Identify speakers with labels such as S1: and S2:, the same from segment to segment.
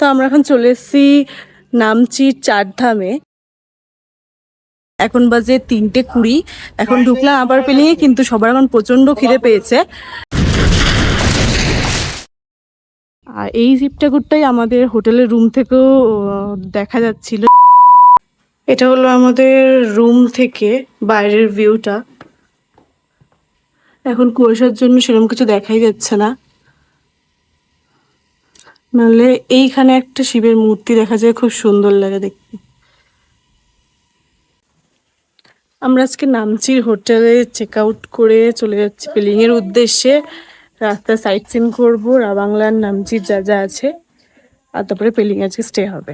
S1: তো আমরা এখন চলে এসেছি নামচির চারধামে। এখন বাজে 3:20। এখন ঢুকলাম আবার পেলিয়ে, কিন্তু সবার এখন প্রচন্ড খিদে পেয়েছে। আর এই শিবঠাকুরটাই আমাদের হোটেলের রুম থেকেও দেখা যাচ্ছিল। এটা হলো আমাদের রুম থেকে বাইরের ভিউটা। এখন কুয়াশার জন্য সেরকম কিছু দেখাই যাচ্ছে না, নাহলে এইখানে একটা শিবের মূর্তি দেখা যায়, খুব সুন্দর লাগে দেখতে। আমরা আজকে নামচির হোটেলে চেক আউট করে চলে যাচ্ছি পেলিং এর উদ্দেশ্যে। রাস্তায় সাইট সিন করবো, রাবাংলার নামচির যা যা আছে, আর তারপরে পেলিং আজকে স্টে হবে।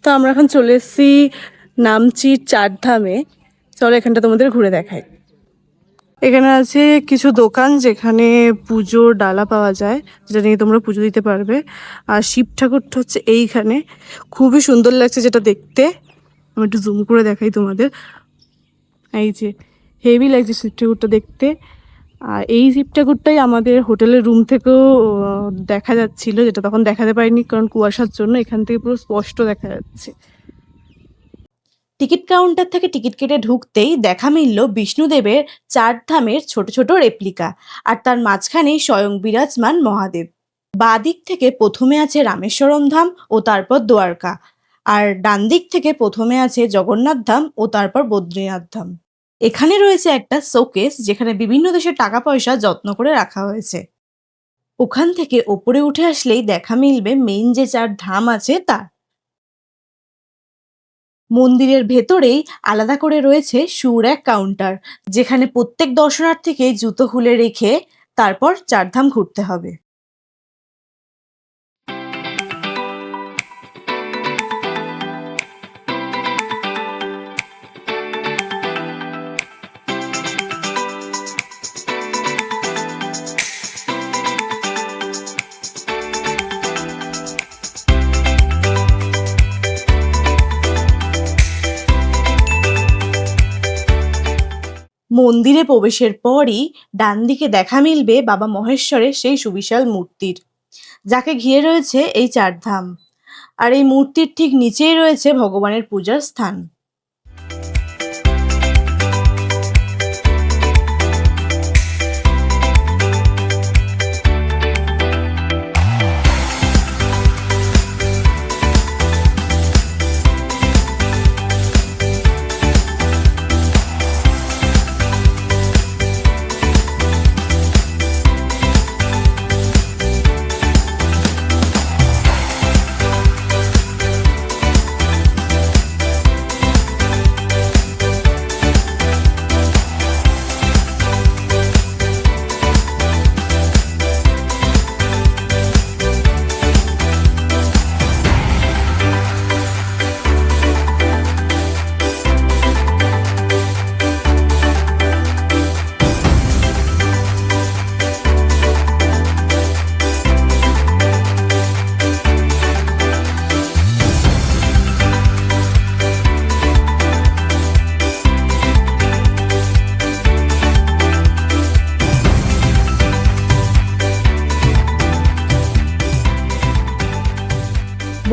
S1: তো আমরা এখন চলে এসেছি নামচির চারধামে। চলো এখানটা তোমাদের ঘুরে দেখাই। এখানে আছে কিছু দোকান যেখানে পুজোর ডালা পাওয়া যায়, যেটা নিয়ে তোমরা পুজো দিতে পারবে। আর শিব ঠাকুরটা হচ্ছে এইখানে, খুবই সুন্দর লাগছে যেটা দেখতে। আমি একটু জুম করে দেখাই তোমাদের। এই যে হেভি লাগছে শিব ঠাকুরটা দেখতে। আর এই শিব ঠাকুরটাই আমাদের হোটেলের রুম থেকেও দেখা যাচ্ছিল, যেটা তখন দেখাতে পারিনি কারণ কুয়াশার জন্য। এখান থেকে পুরো স্পষ্ট দেখা যাচ্ছে।
S2: টিকিট কাউন্টার থেকে টিকিট কেটে ঢুকতেই দেখা মিলল বিষ্ণুদেবের চারধামের ছোট ছোট রেপ্লিকা, আর তার মাঝখানেই স্বয়ং বিরাজমান মহাদেব। বাঁ দিক থেকে প্রথমে আছে রামেশ্বরম ধাম ও তারপর দ্বারকা, আর ডান দিক থেকে প্রথমে আছে জগন্নাথ ধাম ও তারপর বদ্রীনাথ ধাম। এখানে রয়েছে একটা শোকেস, যেখানে বিভিন্ন দেশের টাকা পয়সা যত্ন করে রাখা হয়েছে। ওখান থেকে ওপরে উঠে আসলেই দেখা মিলবে মেইন যে চার ধাম আছে তার। মন্দিরের ভেতরেই আলাদা করে রয়েছে শুর এক কাউন্টার, যেখানে প্রত্যেক দর্শনার্থীকে জুতো খুলে রেখে তারপর চারধাম ঘুরতে হবে। মন্দিরে প্রবেশের পরই ডান দিকে দেখা মিলবে বাবা মহেশ্বরের সেই সুবিশাল মূর্তির, যাকে ঘিরে রয়েছে এই চারধাম। আর এই মূর্তির ঠিক নিচেই রয়েছে ভগবানের পূজার স্থান।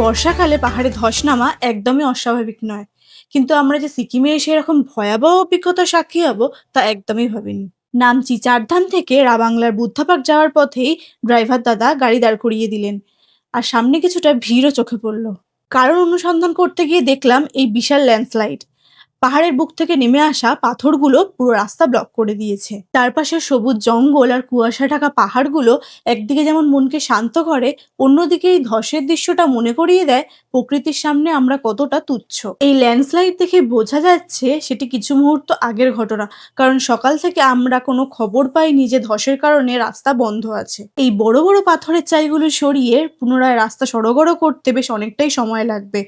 S2: বর্ষাকালে পাহাড়ে ধস নামা একদমই অস্বাভাবিক নয়, কিন্তু আমরা যে সিকিমে এসে এরকম ভয়াবহ অভিজ্ঞতার সাক্ষী হব তা একদমই ভাবিনি। নামচি চারধাম থেকে রাবাংলার বুদ্ধপাক যাওয়ার পথেই ড্রাইভার দাদা গাড়ি দাঁড় করিয়ে দিলেন, আর সামনে কিছুটা ভিড়ও চোখে পড়ল। কারণ অনুসন্ধান করতে গিয়ে দেখলাম এই বিশাল ল্যান্ডস্লাইড। পাহাড়ের বুক থেকে নেমে আসা পাথরগুলো পুরো রাস্তা ব্লক করে দিয়েছে। চারপাশে সবুজ জঙ্গল আর কুয়াশা ঢাকা পাহাড়গুলো একদিকে যেমন মনকে শান্ত করে, অন্যদিকে এই ধসের দৃশ্যটা মনে করিয়ে দেয় প্রকৃতির সামনে আমরা কতটা তুচ্ছ। এই ল্যান্ডস্লাইড দেখে বোঝা যাচ্ছে সেটি কিছু মুহূর্ত আগের ঘটনা, কারণ সকাল থেকে আমরা কোনো খবর পাইনি যে ধসের কারণে রাস্তা বন্ধ আছে। এই বড় বড় পাথরের চাইগুলো সরিয়ে পুনরায় রাস্তা সড়গড় করতে বেশ অনেকটাই সময় লাগবে,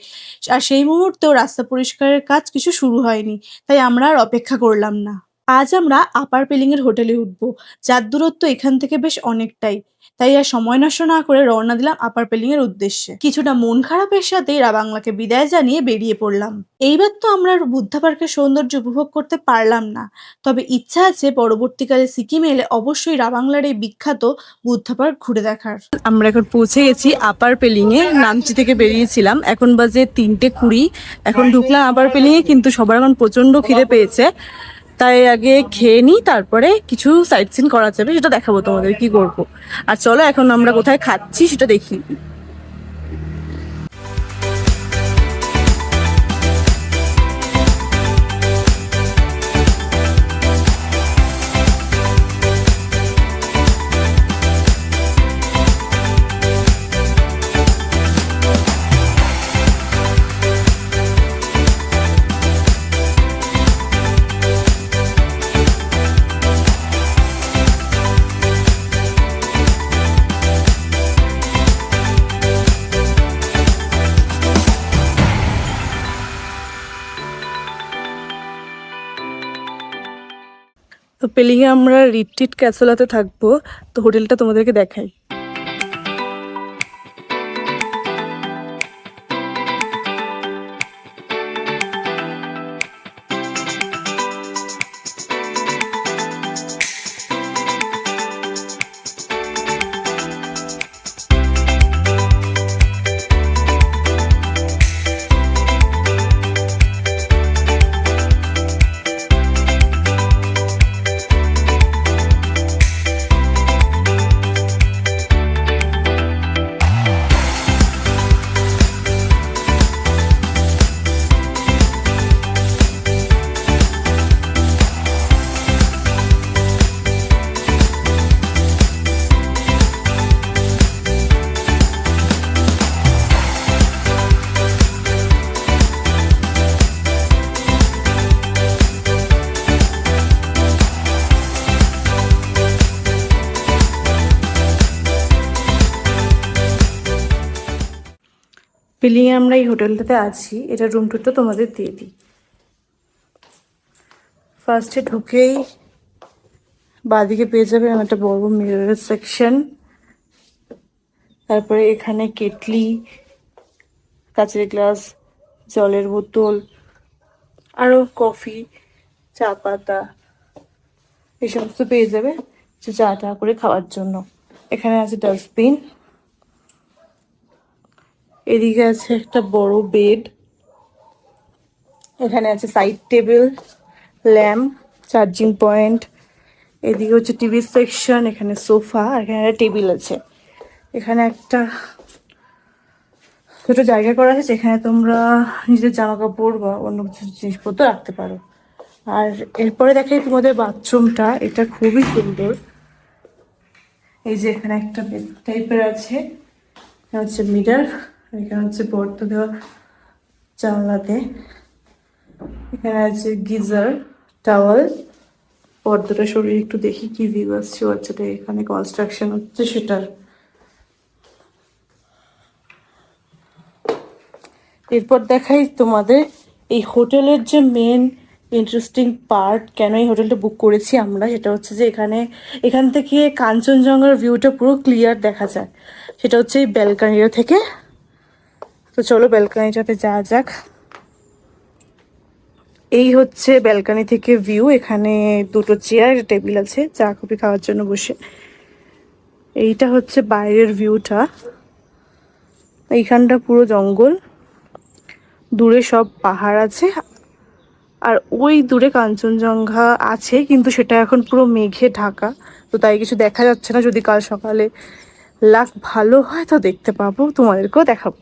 S2: আর সেই মুহূর্তেও রাস্তা পরিষ্কারের কাজ কিছু শুরু হয়নি, তাই আমরা আর অপেক্ষা করলাম না। আজ আমরা আপার পেলিংয়ের হোটেলে উঠবো, যার দূরত্ব এখান থেকে বেশ অনেকটাই। তাই আর সময় নষ্ট না করে রওনা দিলাম আপার পেলিংয়ের উদ্দেশ্যে। কিছুটা মন খারাপের সাথেই রাবাংলাকে বিদায় জানিয়ে বেরিয়ে পড়লাম। এইবার তো আমরা আর বুদ্ধা পার্কের সৌন্দর্য উপভোগ করতে পারলাম না, তবে ইচ্ছা আছে পরবর্তীকালে সিকিম এলে অবশ্যই রাবাংলার এই বিখ্যাত বুদ্ধা পার্ক ঘুরে দেখার।
S1: আমরা এখন পৌঁছে গেছি আপার পেলিংয়ে। নামচি থেকে বেরিয়েছিলাম, এখন বাজে 3:20। এখন ঢুকলাম আপার পেলিংয়ে, কিন্তু সবার এখন প্রচন্ড খিদে পেয়েছে, তাই আগে খেয়ে নিই, তারপরে কিছু সাইট সিন করা যাবে, সেটা দেখাবো তোমাদের কি করব। আর চলো এখন আমরা কোথায় খাচ্ছি সেটা দেখি। তো পেলিংয়ে আমরা রিট্রিট ক্যাসেলাতে থাকবো, তো হোটেলটা তোমাদেরকে দেখাই। পেলিংয়ে আমরা এই হোটেলটাতে আছি, এটা রুম টুরটা তোমাদের দিয়ে দিই। ফার্স্টে ঢুকেই বাঁদিকে পেয়ে যাবে একটা বড় মিরর সেকশন, তারপরে এখানে কেটলি, কাঁচের গ্লাস, জলের বোতল, আরো কফি, চা পাতা, এই সমস্ত পেয়ে যাবে চা টা করে খাওয়ার জন্য। এখানে আছে ডাস্টবিন, এদিকে আছে একটা বড় বেড, এখানে আছে side table, lamp, charging point, এদিকে হচ্ছে টিভি সেকশন, এখানে সোফা, এখানে একটা টেবিল আছে। এখানে একটা ছোট জায়গা করা আছে যেখানে তোমরা নিজের জামা কাপড় বা অন্য কিছু জিনিসপত্র রাখতে পারো। আর এরপরে দেখাই তোমাদের বাথরুমটা, এটা খুবই সুন্দর। এই যে এখানে একটা বেড টাইপের আছে, এখানে হচ্ছে মিরর, এখানে হচ্ছে পর্দা দেওয়া জানলাতে, এখানে আছে গিজার, টাওয়াল, পর্দাটা সরিয়ে একটু দেখি কি ভিউ আসছে বাচ্চাটা, এখানে কনস্ট্রাকশন হচ্ছে সেটার। এরপর দেখাই তোমাদের এই হোটেলের যে মেন ইন্টারেস্টিং পার্ট, কেন এই হোটেলটা বুক করেছি আমরা, সেটা হচ্ছে যে এখান থেকে কাঞ্চনজঙ্ঘার ভিউটা পুরো ক্লিয়ার দেখা যায়, সেটা হচ্ছে এই ব্যালকানিটা থেকে। তো চলো ব্যালকানিটাতে যাওয়া যাক। এই হচ্ছে ব্যালকানি থেকে ভিউ, এখানে দুটো চেয়ার, একটা টেবিল আছে চা কফি খাওয়ার জন্য বসে। এইটা হচ্ছে বাইরের ভিউটা, এইখানটা পুরো জঙ্গল, দূরে সব পাহাড় আছে, আর ওই দূরে কাঞ্চনজঙ্ঘা আছে, কিন্তু সেটা এখন পুরো মেঘে ঢাকা, তো তাই কিছু দেখা যাচ্ছে না। যদি কাল সকালে লাক ভালো হয় তো দেখতে পাবো, তোমাদেরকেও দেখাবো।